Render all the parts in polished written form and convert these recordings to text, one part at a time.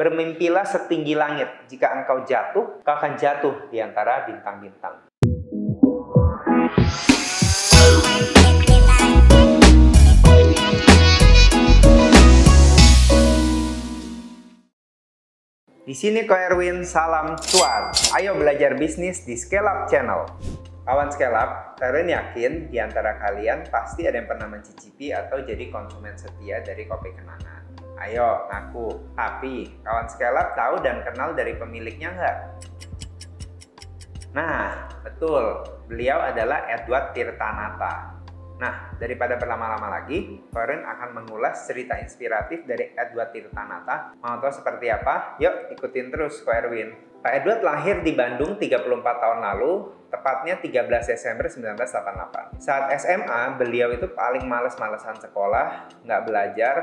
Bermimpilah setinggi langit. Jika engkau jatuh, kau akan jatuh di antara bintang-bintang. Di sini Ko Erwin, salam cuan. Ayo belajar bisnis di Scale Up Channel. Kawan Scale Up, Erwin yakin di antara kalian pasti ada yang pernah mencicipi atau jadi konsumen setia dari kopi kenangan. Ayo, ngaku. Tapi, kawan Scale Up tahu dan kenal dari pemiliknya nggak? Nah, betul. Beliau adalah Edward Tirtanata. Nah, daripada berlama-lama lagi, Erwin akan mengulas cerita inspiratif dari Edward Tirtanata. Mau tahu seperti apa? Yuk, ikutin terus Ko Erwin. Pak Edward lahir di Bandung 34 tahun lalu, tepatnya 13 Desember 1988. Saat SMA, beliau itu paling males-malesan sekolah, nggak belajar,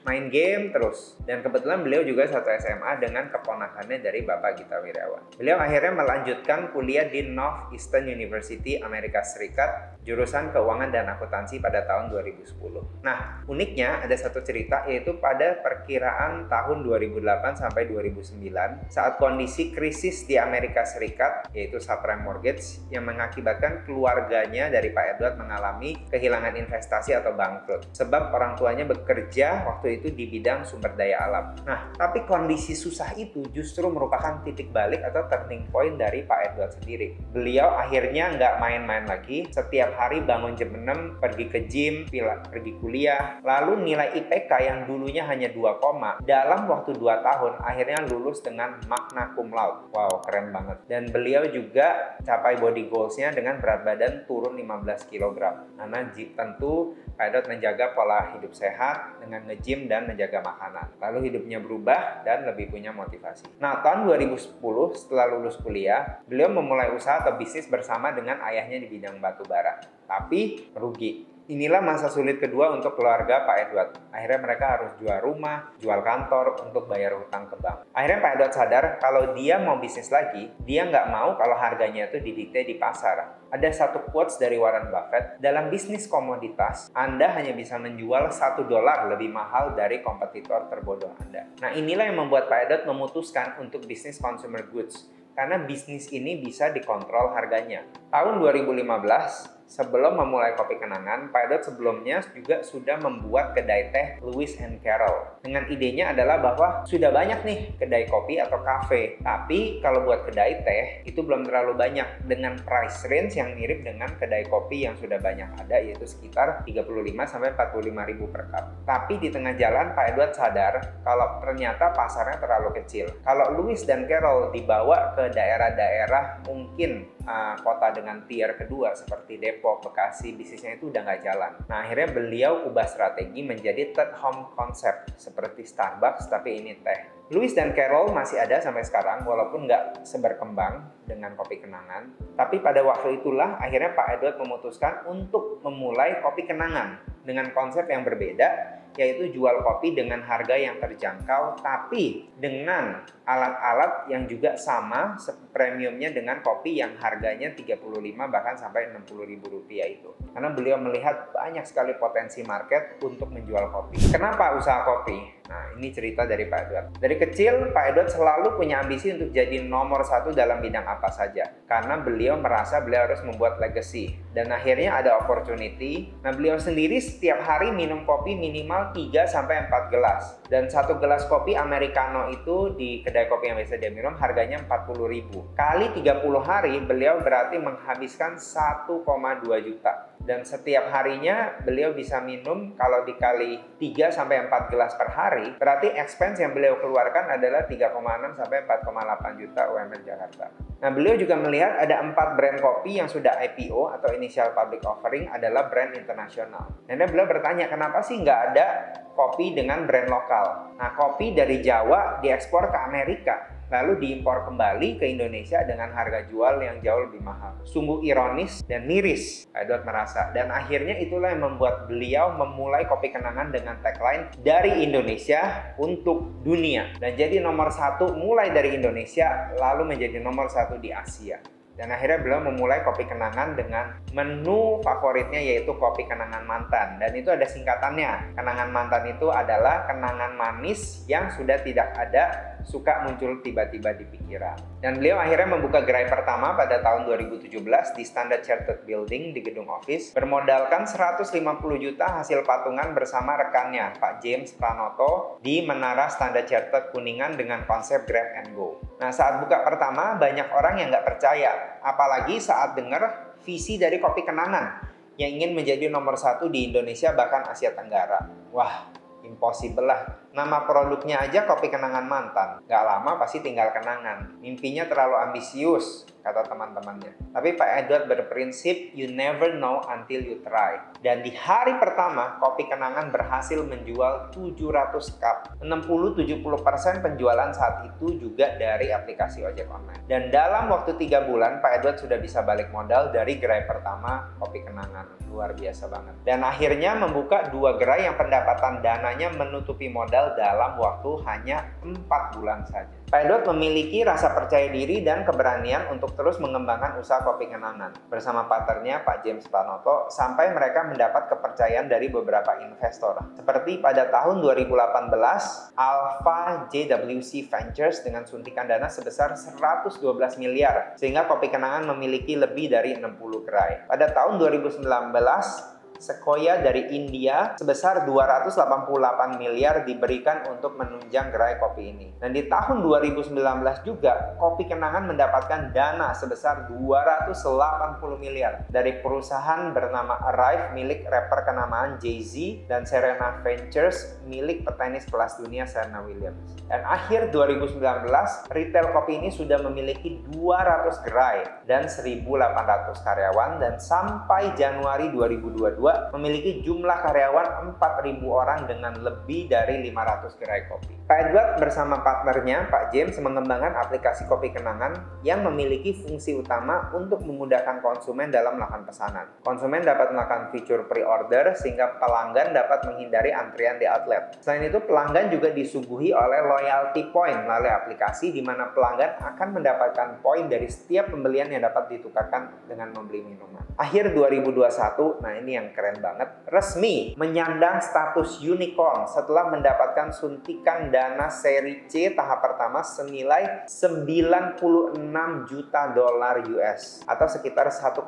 main game terus. Dan kebetulan beliau juga satu SMA dengan keponakannya dari Bapak Gita Wirjawan. Beliau akhirnya melanjutkan kuliah di Northeastern University, Amerika Serikat, jurusan Keuangan dan Akuntansi pada tahun 2010. Nah, uniknya ada satu cerita, yaitu pada perkiraan tahun 2008 sampai 2009, saat kondisi krisis di Amerika Serikat, yaitu subprime mortgage, yang mengakibatkan keluarganya dari Pak Edward mengalami kehilangan investasi atau bangkrut. Sebab orang tuanya bekerja waktu itu di bidang sumber daya alam. Nah, tapi kondisi susah itu justru merupakan titik balik atau turning point dari Pak Edward sendiri. Beliau akhirnya nggak main-main lagi, setiap hari bangun jam 6, pergi ke gym, pergi kuliah, lalu nilai IPK yang dulunya hanya 2, dalam waktu 2 tahun akhirnya lulus dengan magna cum laude. Wow, keren banget. Dan beliau juga capai body goals-nya dengan berat badan turun 15 kg. Karena tentu Pak Edward menjaga pola hidup sehat dengan nge-gym dan menjaga makanan. Lalu hidupnya berubah dan lebih punya motivasi. Nah, tahun 2010 setelah lulus kuliah, beliau memulai usaha atau bisnis bersama dengan ayahnya di bidang batu bara. Tapi rugi. Inilah masa sulit kedua untuk keluarga Pak Edward. Akhirnya mereka harus jual rumah, jual kantor untuk bayar hutang ke bank. Akhirnya Pak Edward sadar kalau dia mau bisnis lagi, dia nggak mau kalau harganya itu didikte di pasar. Ada satu quotes dari Warren Buffett, dalam bisnis komoditas, Anda hanya bisa menjual $1 lebih mahal dari kompetitor terbodoh Anda. Nah, inilah yang membuat Pak Edward memutuskan untuk bisnis consumer goods. Karena bisnis ini bisa dikontrol harganya. Tahun 2015, sebelum memulai kopi kenangan, Pak Edward sebelumnya juga sudah membuat kedai teh Lewis and Carroll. Dengan idenya adalah bahwa sudah banyak nih kedai kopi atau kafe. Tapi kalau buat kedai teh, itu belum terlalu banyak dengan price range yang mirip dengan kedai kopi yang sudah banyak ada, yaitu sekitar 35-45 ribu per cup. Tapi di tengah jalan, Pak Edward sadar kalau ternyata pasarnya terlalu kecil. Kalau Lewis dan Carroll dibawa ke daerah-daerah mungkin kota dengan tier kedua seperti Depok, Bekasi, bisnisnya itu udah nggak jalan. Nah, akhirnya beliau ubah strategi menjadi third home concept seperti Starbucks, tapi ini teh. Lewis dan Carroll masih ada sampai sekarang walaupun nggak seberkembang dengan kopi kenangan. Tapi pada waktu itulah akhirnya Pak Edward memutuskan untuk memulai kopi kenangan dengan konsep yang berbeda, yaitu jual kopi dengan harga yang terjangkau tapi dengan alat-alat yang juga sama premiumnya dengan kopi yang harganya 35 bahkan sampai 60 ribu rupiah itu. Karena beliau melihat banyak sekali potensi market untuk menjual kopi. Kenapa usaha kopi? Nah, ini cerita dari Pak Edward. Dari kecil, Pak Edward selalu punya ambisi untuk jadi nomor 1 dalam bidang apa saja. Karena beliau merasa beliau harus membuat legacy. Dan akhirnya ada opportunity. Nah, beliau sendiri setiap hari minum kopi minimal 3-4 gelas. Dan 1 gelas kopi Americano itu di kedai kopi yang biasa dia minum harganya 40 ribu. Kali 30 hari, beliau berarti menghabiskan 1,2 juta. Dan setiap harinya beliau bisa minum kalau dikali 3-4 gelas per hari, berarti expense yang beliau keluarkan adalah 3,6-4,8 juta UMR Jakarta. Nah, beliau juga melihat ada 4 brand kopi yang sudah IPO atau initial public offering adalah brand internasional. Dan beliau bertanya, kenapa sih nggak ada kopi dengan brand lokal? Nah, kopi dari Jawa diekspor ke Amerika, lalu diimpor kembali ke Indonesia dengan harga jual yang jauh lebih mahal. Sungguh ironis dan miris, Pak Edward merasa. Dan akhirnya itulah yang membuat beliau memulai kopi kenangan dengan tagline dari Indonesia untuk dunia. Dan jadi nomor 1 mulai dari Indonesia, lalu menjadi nomor 1 di Asia. Dan akhirnya beliau memulai kopi kenangan dengan menu favoritnya yaitu kopi kenangan mantan. Dan itu ada singkatannya. Kenangan mantan itu adalah kenangan manis yang sudah tidak ada suka muncul tiba-tiba di pikiran. Dan beliau akhirnya membuka gerai pertama pada tahun 2017 di Standard Chartered Building di gedung office, bermodalkan 150 juta hasil patungan bersama rekannya, Pak James Pranoto, di Menara Standard Chartered Kuningan dengan konsep Grab and Go. Nah, saat buka pertama, banyak orang yang nggak percaya, apalagi saat dengar visi dari Kopi Kenangan yang ingin menjadi nomor 1 di Indonesia bahkan Asia Tenggara. Wah, impossible lah. Nama produknya aja Kopi Kenangan Mantan. Gak lama pasti tinggal kenangan. Mimpinya terlalu ambisius, kata teman-temannya. Tapi Pak Edward berprinsip, you never know until you try. Dan di hari pertama, Kopi Kenangan berhasil menjual 700 cup. 60-70% penjualan saat itu juga dari aplikasi ojek online. Dan dalam waktu 3 bulan, Pak Edward sudah bisa balik modal dari gerai pertama Kopi Kenangan. Luar biasa banget. Dan akhirnya membuka 2 gerai yang pendapatan dananya menutupi modal dalam waktu hanya 4 bulan saja. Pak Edward memiliki rasa percaya diri dan keberanian untuk terus mengembangkan usaha Kopi Kenangan bersama partnernya Pak James Pranoto sampai mereka mendapat kepercayaan dari beberapa investor. Seperti pada tahun 2018, Alpha JWC Ventures dengan suntikan dana sebesar 112 miliar sehingga Kopi Kenangan memiliki lebih dari 60 gerai. Pada tahun 2019, Sequoia dari India sebesar 288 miliar diberikan untuk menunjang gerai kopi ini. Dan di tahun 2019 juga, Kopi Kenangan mendapatkan dana sebesar 280 miliar dari perusahaan bernama Arrive milik rapper kenamaan Jay-Z dan Serena Ventures milik petenis kelas dunia Serena Williams. Dan akhir 2019, retail kopi ini sudah memiliki 200 gerai dan 1.800 karyawan dan sampai Januari 2022 memiliki jumlah karyawan 4.000 orang dengan lebih dari 500 gerai kopi. Pak Edward bersama partnernya Pak James mengembangkan aplikasi Kopi Kenangan yang memiliki fungsi utama untuk memudahkan konsumen dalam melakukan pesanan. Konsumen dapat melakukan fitur pre-order sehingga pelanggan dapat menghindari antrian di outlet. Selain itu, pelanggan juga disuguhi oleh loyalty point melalui aplikasi di mana pelanggan akan mendapatkan poin dari setiap pembelian yang dapat ditukarkan dengan membeli minuman. Akhir 2021, nah ini yang keren banget, resmi menyandang status unicorn setelah mendapatkan suntikan dana seri C tahap pertama senilai 96 juta dolar US atau sekitar 1,3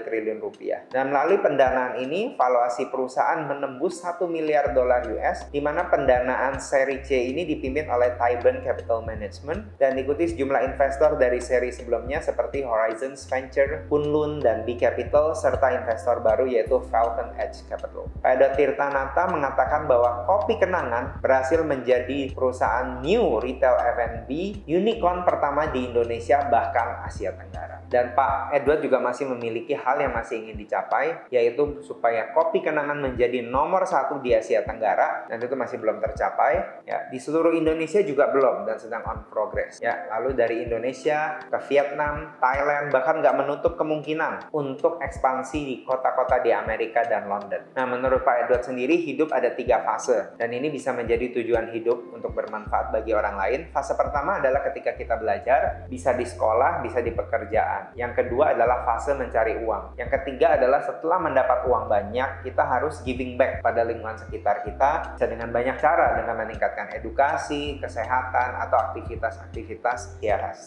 triliun rupiah. Dan melalui pendanaan ini, valuasi perusahaan menembus 1 miliar dolar US, di mana pendanaan seri C ini dipimpin oleh Tyburn Capital Management dan diikuti sejumlah investor dari seri sebelumnya seperti Horizons Venture, Kunlun, dan B Capital, serta investor baru yaitu Falcon Edge Capital. Pak Edward Tirtanata mengatakan bahwa Kopi Kenangan berhasil menjadi perusahaan new retail F&B unicorn pertama di Indonesia bahkan Asia Tenggara. Dan Pak Edward juga masih memiliki hal yang masih ingin dicapai, yaitu supaya Kopi Kenangan menjadi nomor 1 di Asia Tenggara, dan itu masih belum tercapai. Ya, di seluruh Indonesia juga belum dan sedang on progress. Ya, lalu dari Indonesia ke Vietnam, Thailand, bahkan nggak menutup kemungkinan untuk ekspansi di kota-kota di Amerika dan London. Nah, menurut Pak Edward sendiri, hidup ada 3 fase, dan ini bisa menjadi tujuan hidup untuk bermanfaat bagi orang lain. Fase pertama adalah ketika kita belajar, bisa di sekolah, bisa di pekerjaan. Yang kedua adalah fase mencari uang. Yang ketiga adalah setelah mendapat uang banyak, kita harus giving back pada lingkungan sekitar kita, bisa dengan banyak cara, dengan meningkatkan edukasi, kesehatan, atau aktivitas-aktivitas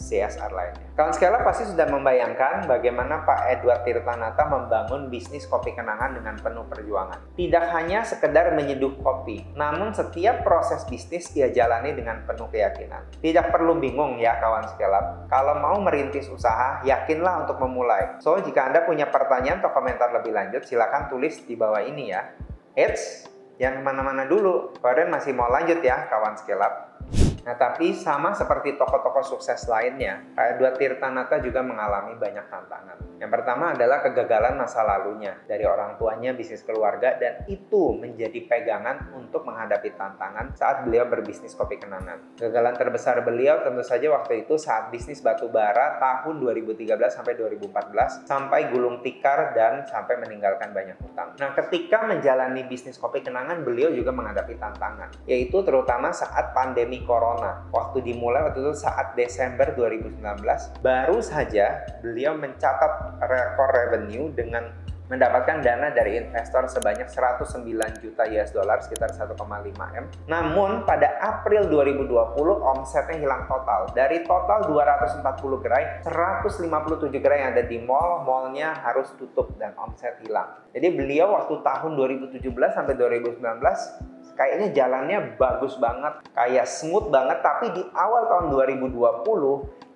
CSR lainnya. Kawan sekalian pasti sudah membayangkan bagaimana Pak Edward Tirtanata membangun bisnis Kopi Kenangan dengan penuh perjuangan. Tidak hanya sekedar menyeduh kopi, namun setiap proses bisnis dia jalani dengan penuh keyakinan. Tidak perlu bingung ya kawan sekalian, kalau mau merintis usaha, yakinlah untuk memulai. So, jika Anda punya pertanyaan atau komentar lebih lanjut, silakan tulis di bawah ini ya. Eits, jangan kemana-mana dulu, kalian masih mau lanjut ya kawan sekalian. Nah, tapi sama seperti tokoh-tokoh sukses lainnya, Pak Edward Tirtanata juga mengalami banyak tantangan. Yang pertama adalah kegagalan masa lalunya dari orang tuanya, bisnis keluarga, dan itu menjadi pegangan untuk menghadapi tantangan saat beliau berbisnis Kopi Kenangan. Kegagalan terbesar beliau tentu saja waktu itu saat bisnis batu bara tahun 2013 sampai 2014 sampai gulung tikar dan sampai meninggalkan banyak hutang. Nah, ketika menjalani bisnis Kopi Kenangan, beliau juga menghadapi tantangan, yaitu terutama saat pandemi Corona. Waktu dimulai waktu itu saat Desember 2019, baru saja beliau mencatat rekor revenue dengan mendapatkan dana dari investor sebanyak 109 juta US dollar, sekitar 1,5 M. Namun pada April 2020 omsetnya hilang total. Dari total 240 gerai, 157 gerai yang ada di mall-mallnya harus tutup dan omset hilang. Jadi beliau waktu tahun 2017 sampai 2019 kayaknya jalannya bagus banget, kayak smooth banget, tapi di awal tahun 2020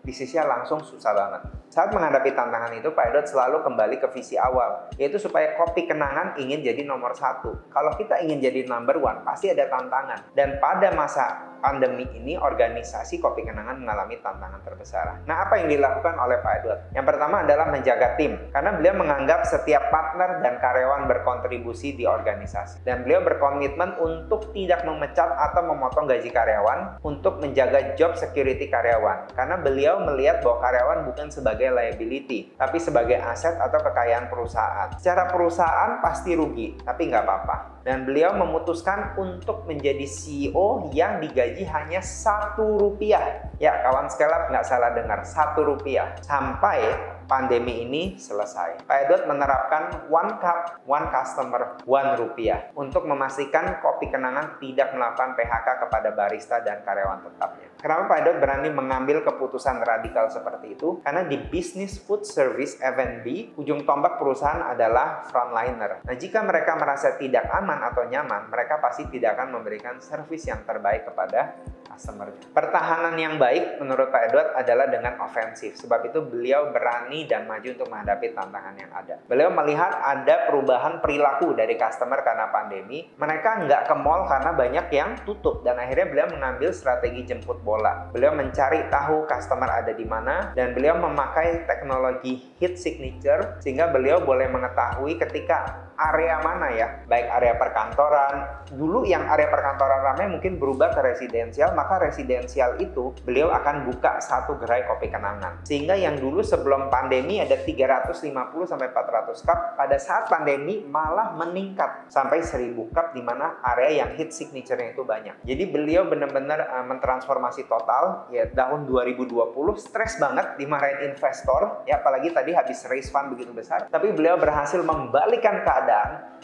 bisnisnya langsung susah banget. Saat menghadapi tantangan itu, Pak Edward selalu kembali ke visi awal, yaitu supaya Kopi Kenangan ingin jadi nomor 1. Kalau kita ingin jadi number 1, pasti ada tantangan. Dan pada masa pandemi ini, organisasi Kopi Kenangan mengalami tantangan terbesar. Nah, apa yang dilakukan oleh Pak Edward? Yang pertama adalah menjaga tim, karena beliau menganggap setiap partner dan karyawan berkontribusi di organisasi. Dan beliau berkomitmen untuk tidak memecat atau memotong gaji karyawan, untuk menjaga job security karyawan. Karena beliau melihat bahwa karyawan bukan sebagai liability, tapi sebagai aset atau kekayaan perusahaan. Secara perusahaan pasti rugi, tapi nggak apa-apa. Dan beliau memutuskan untuk menjadi CEO yang digaji hanya Rp1. Ya, kawan scale up nggak salah dengar, Rp1. Sampai pandemi ini selesai. Pak Edward menerapkan one cup, one customer, Rp1 untuk memastikan Kopi Kenangan tidak melakukan PHK kepada barista dan karyawan tetapnya. Kenapa Pak Edward berani mengambil keputusan radikal seperti itu? Karena di bisnis food service F&B, ujung tombak perusahaan adalah frontliner. Nah, jika mereka merasa tidak aman atau nyaman, mereka pasti tidak akan memberikan servis yang terbaik kepada customer. Pertahanan yang baik menurut Pak Edward adalah dengan ofensif. Sebab itu beliau berani dan maju untuk menghadapi tantangan yang ada. Beliau melihat ada perubahan perilaku dari customer karena pandemi. Mereka nggak ke mall karena banyak yang tutup. Dan akhirnya beliau mengambil strategi jemput bola. Beliau mencari tahu customer ada di mana. Dan beliau memakai teknologi heat signature. Sehingga beliau boleh mengetahui ketika area mana ya, baik area perkantoran. Dulu yang area perkantoran ramai mungkin berubah ke residensial, maka residensial itu beliau akan buka 1 gerai Kopi Kenangan. Sehingga yang dulu sebelum pandemi ada 350-400 cup, pada saat pandemi malah meningkat sampai 1000 cup, di mana area yang hit signature-nya itu banyak. Jadi beliau benar-benar mentransformasi total. Ya, tahun 2020 stres banget, dimarahin investor, ya apalagi tadi habis raise fund begitu besar. Tapi beliau berhasil membalikkan keadaan.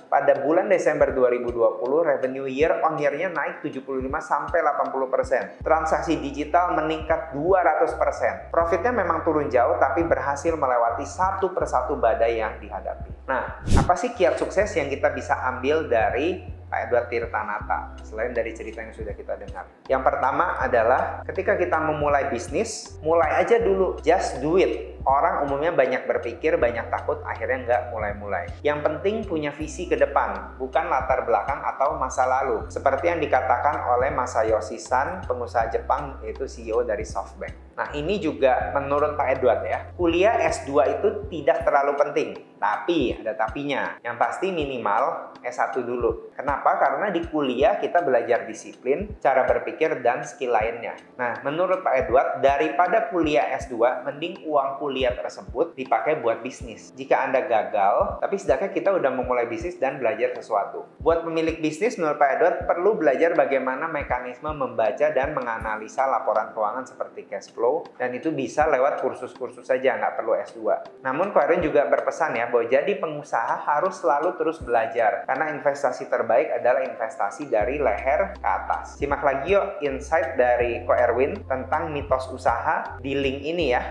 Pada bulan Desember 2020, revenue year on year-nya naik 75-80%. Transaksi digital meningkat 200%. Profitnya memang turun jauh, tapi berhasil melewati satu persatu badai yang dihadapi. Nah, apa sih kiat sukses yang kita bisa ambil dari Pak Edward Tirtanata, selain dari cerita yang sudah kita dengar? Yang pertama adalah ketika kita memulai bisnis, mulai aja dulu, just do it. Orang umumnya banyak berpikir, banyak takut, akhirnya nggak mulai-mulai. Yang penting punya visi ke depan, bukan latar belakang atau masa lalu. Seperti yang dikatakan oleh Masayoshi Son, pengusaha Jepang, yaitu CEO dari SoftBank. Nah, ini juga menurut Pak Edward ya, kuliah S2 itu tidak terlalu penting. Tapi, ada tapinya. Yang pasti minimal S1 dulu. Kenapa? Karena di kuliah kita belajar disiplin, cara berpikir, dan skill lainnya. Nah, menurut Pak Edward, daripada kuliah S2, mending uang kuliah tersebut dipakai buat bisnis. Jika Anda gagal, tapi setidaknya kita udah memulai bisnis dan belajar sesuatu. Buat pemilik bisnis, menurut Pak Edward, perlu belajar bagaimana mekanisme membaca dan menganalisa laporan keuangan seperti cash flow, dan itu bisa lewat kursus-kursus saja, nggak perlu S2. Namun, Pak Edward juga berpesan ya, bahwa jadi pengusaha harus selalu terus belajar, karena investasi terbaik adalah investasi dari leher ke atas. Simak lagi yuk insight dari Ko Erwin tentang mitos usaha di link ini ya.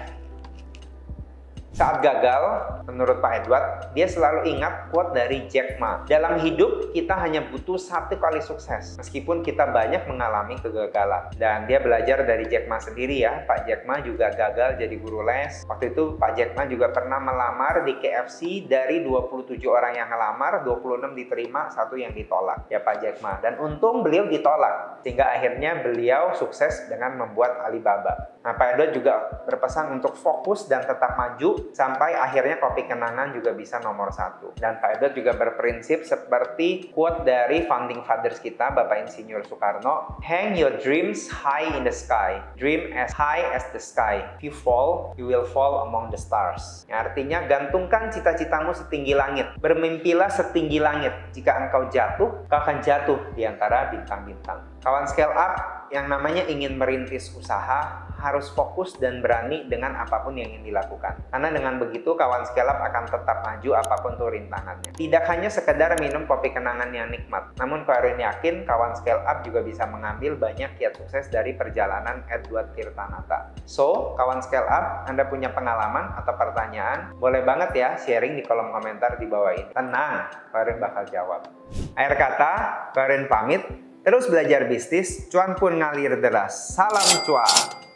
Saat gagal, menurut Pak Edward, dia selalu ingat quote dari Jack Ma. Dalam hidup, kita hanya butuh 1 kali sukses, meskipun kita banyak mengalami kegagalan. Dan dia belajar dari Jack Ma sendiri ya. Pak Jack Ma juga gagal jadi guru les. Waktu itu Pak Jack Ma juga pernah melamar di KFC. Dari 27 orang yang ngelamar, 26 diterima, 1 yang ditolak. Ya Pak Jack Ma. Dan untung beliau ditolak, sehingga akhirnya beliau sukses dengan membuat Alibaba. Nah, Pak Edward juga berpesan untuk fokus dan tetap maju, sampai akhirnya Kopi Kenangan juga bisa nomor 1. Dan Pak Edward juga berprinsip seperti quote dari founding fathers kita, Bapak Insinyur Soekarno, hang your dreams high in the sky, dream as high as the sky, if you fall, you will fall among the stars. Ya, artinya gantungkan cita-citamu setinggi langit, bermimpilah setinggi langit. Jika engkau jatuh, kau akan jatuh di antara bintang-bintang. Kawan scale up, yang namanya ingin merintis usaha harus fokus dan berani dengan apapun yang ingin dilakukan. Karena dengan begitu kawan Scale Up akan tetap maju apapun tuh rintangannya. Tidak hanya sekedar minum kopi kenangan yang nikmat, namun Karen yakin kawan Scale Up juga bisa mengambil banyak kiat sukses dari perjalanan Edward Tirtanata. So, kawan Scale Up, Anda punya pengalaman atau pertanyaan? Boleh banget ya sharing di kolom komentar di bawah ini. Tenang, Karen bakal jawab. Akhir kata, Karen pamit. Terus belajar bisnis, cuan pun ngalir deras. Salam cuan!